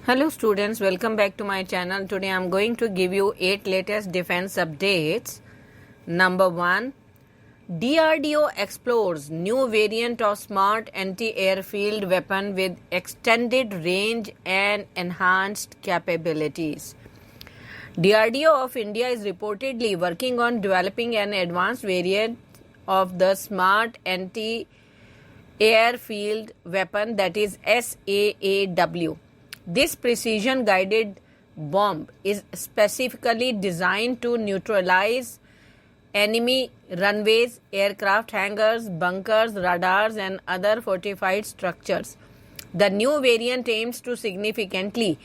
Hello students, welcome back to my channel. Today I am going to give you 8 latest defense updates. Number 1. DRDO explores new variant of smart anti-airfield weapon with extended range and enhanced capabilities. DRDO of India is reportedly working on developing an advanced variant of the smart anti-airfield weapon, that is SAAW. This precision-guided bomb is specifically designed to neutralize enemy runways, aircraft hangars, bunkers, radars, and other fortified structures. The new variant aims to significantly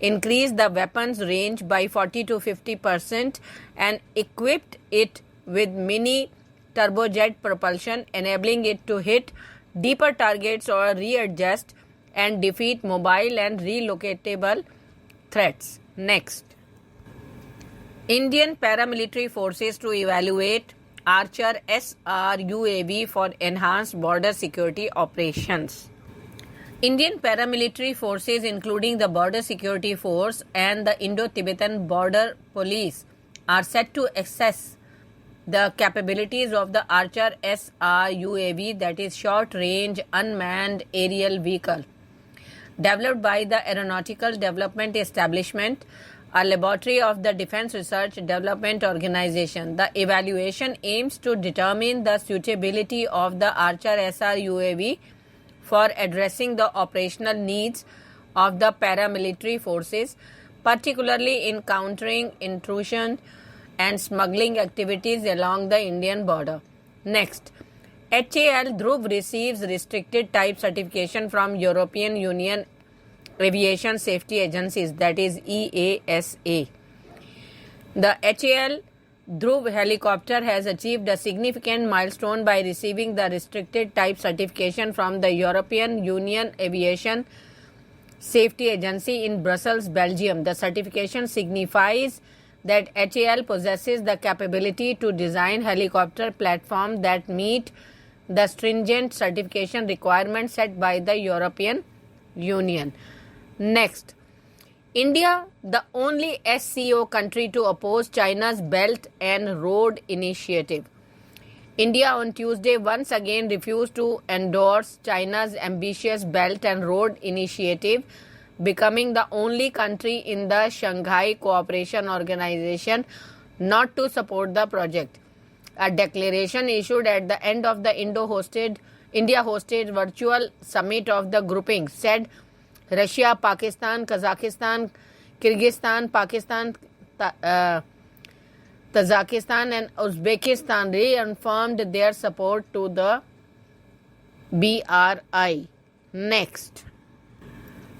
increase the weapon's range by 40 to 50% and equipped it with mini turbojet propulsion, enabling it to hit deeper targets or readjust and defeat mobile and relocatable threats. Next, Indian paramilitary forces to evaluate Archer SR UAV for enhanced border security operations. Indian paramilitary forces, including the Border Security Force and the Indo-Tibetan Border Police, are set to assess the capabilities of the Archer SR UAV, that is short-range unmanned aerial vehicle, developed by the Aeronautical Development Establishment, a laboratory of the Defense Research Development Organization. The evaluation aims to determine the suitability of the Archer SR UAV for addressing the operational needs of the paramilitary forces, particularly in countering intrusion and smuggling activities along the Indian border. Next, HAL Dhruv receives restricted type certification from European Union Aviation Safety Agencies, that is EASA. The HAL Dhruv helicopter has achieved a significant milestone by receiving the restricted type certification from the European Union Aviation Safety Agency in Brussels, Belgium. The certification signifies that HAL possesses the capability to design helicopter platforms that meet the stringent certification requirements set by the European Union. Next, India, the only SCO country to oppose China's Belt and Road Initiative. India on Tuesday once again refused to endorse China's ambitious Belt and Road Initiative, becoming the only country in the Shanghai Cooperation Organization not to support the project. A declaration issued at the end of the India-hosted virtual summit of the grouping said Russia, Pakistan, Kazakhstan, Kyrgyzstan, Pakistan, Tajikistan and Uzbekistan reaffirmed their support to the BRI. Next,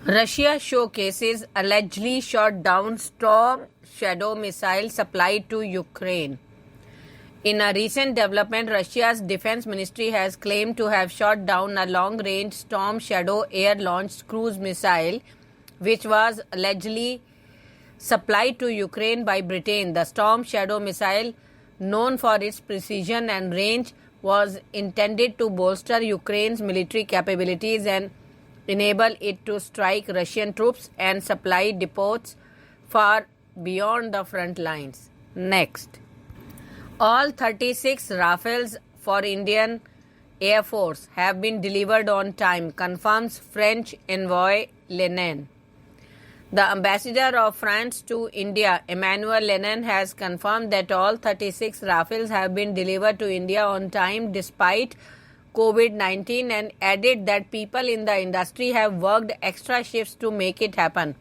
Russia showcases allegedly shot down Storm Shadow missile supplied to Ukraine. In a recent development, Russia's defense ministry has claimed to have shot down a long-range Storm Shadow air-launched cruise missile, which was allegedly supplied to Ukraine by Britain. The Storm Shadow missile, known for its precision and range, was intended to bolster Ukraine's military capabilities and enable it to strike Russian troops and supply depots far beyond the front lines. Next, all 36 Rafales for Indian Air Force have been delivered on time, confirms French envoy Lenin. The ambassador of France to India, Emmanuel Lenin, has confirmed that all 36 Rafales have been delivered to India on time despite COVID-19 and added that people in the industry have worked extra shifts to make it happen.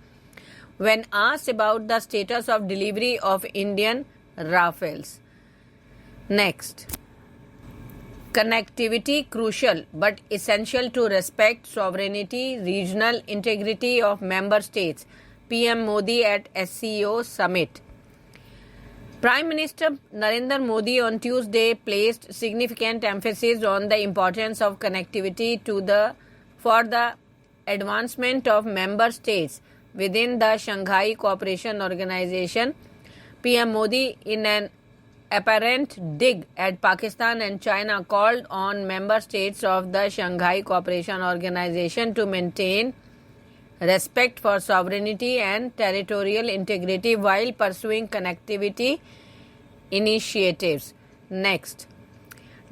When asked about the status of delivery of Indian Rafales. Next, connectivity crucial but essential to respect sovereignty, regional integrity of member states, PM Modi at SCO summit. Prime Minister Narendra Modi on Tuesday placed significant emphasis on the importance of connectivity for the advancement of member states within the Shanghai Cooperation Organization. PM Modi, in an apparent dig at Pakistan and China, called on member states of the Shanghai Cooperation Organization to maintain respect for sovereignty and territorial integrity while pursuing connectivity initiatives. Next,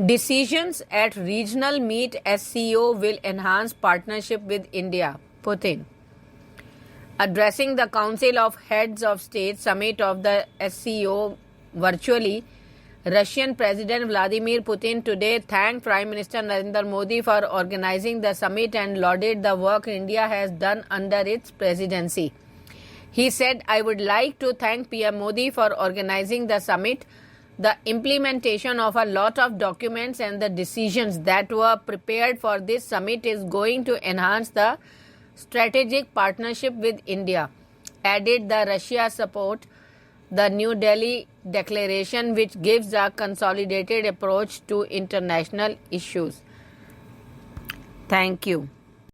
decisions at regional meet SAAW will enhance partnership with India. Putin. Addressing the Council of Heads of State summit of the SAAW virtually, Russian President Vladimir Putin today thanked Prime Minister Narendra Modi for organizing the summit and lauded the work India has done under its presidency. He said, "I would like to thank PM Modi for organizing the summit. The implementation of a lot of documents and the decisions that were prepared for this summit is going to enhance the strategic partnership with India," added the Russia support the New Delhi Declaration, which gives a consolidated approach to international issues. Thank you.